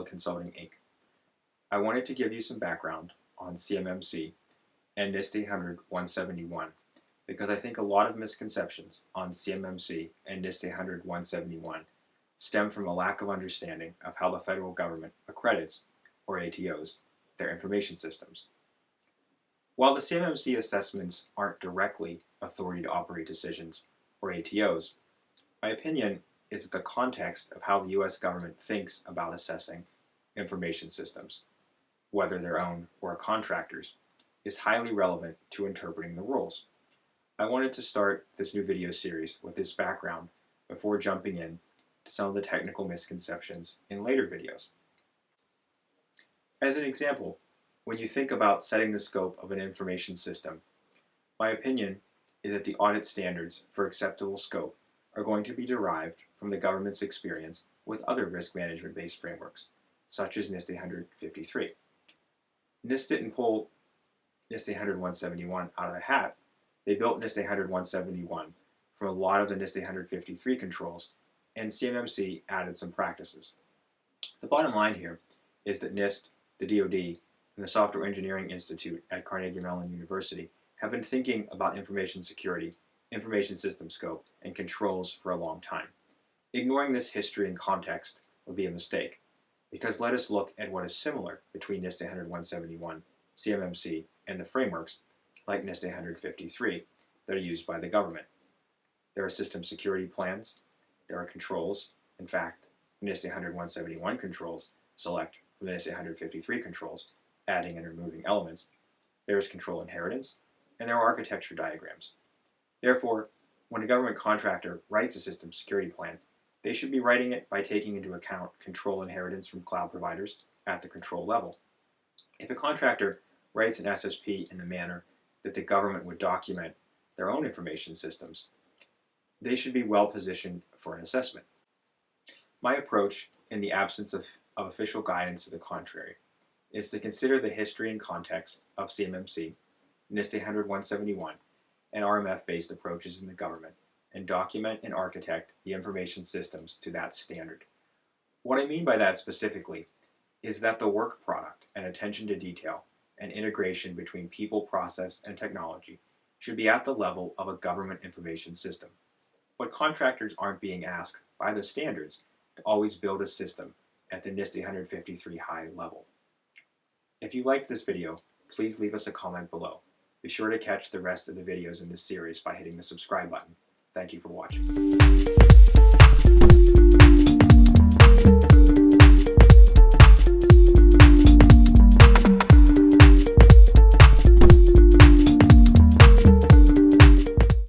Regola Consulting, Inc. I wanted to give you some background on CMMC and NIST 800-171 because I think a lot of misconceptions on CMMC and NIST 800-171 stem from a lack of understanding of how the federal government accredits, or ATOs, their information systems. While the CMMC assessments aren't directly authority to operate decisions, or ATOs, my opinion is that the context of how the U.S. government thinks about assessing information systems, whether their own or a contractor's, is highly relevant to interpreting the rules. I wanted to start this new video series with this background before jumping in to some of the technical misconceptions in later videos. As an example, when you think about setting the scope of an information system, my opinion is that the audit standards for acceptable scope are going to be derived from the government's experience with other risk management-based frameworks, such as NIST 853. NIST didn't pull NIST 800-171 out of the hat. They built NIST 800-171 from a lot of the NIST 853 controls, and CMMC added some practices. The bottom line here is that NIST, the DoD, and the Software Engineering Institute at Carnegie Mellon University have been thinking about information security, information system scope, and controls for a long time. Ignoring this history and context would be a mistake, because let us look at what is similar between NIST 800-171, CMMC, and the frameworks like NIST 853 that are used by the government. There are system security plans, there are controls. In fact, NIST 800-171 controls select from the NIST 853 controls, adding and removing elements. There is control inheritance, and there are architecture diagrams. Therefore, when a government contractor writes a system security plan, they should be writing it by taking into account control inheritance from cloud providers at the control level. If a contractor writes an SSP in the manner that the government would document their own information systems, they should be well positioned for an assessment. My approach, in the absence of official guidance to the contrary, is to consider the history and context of CMMC, NIST 800-171, and RMF-based approaches in the government, and document and architect the information systems to that standard. What I mean by that specifically is that the work product and attention to detail and integration between people, process, and technology should be at the level of a government information system. But contractors aren't being asked by the standards to always build a system at the NIST 853 high level. If you liked this video, please leave us a comment below. Be sure to catch the rest of the videos in this series by hitting the subscribe button. Thank you for watching.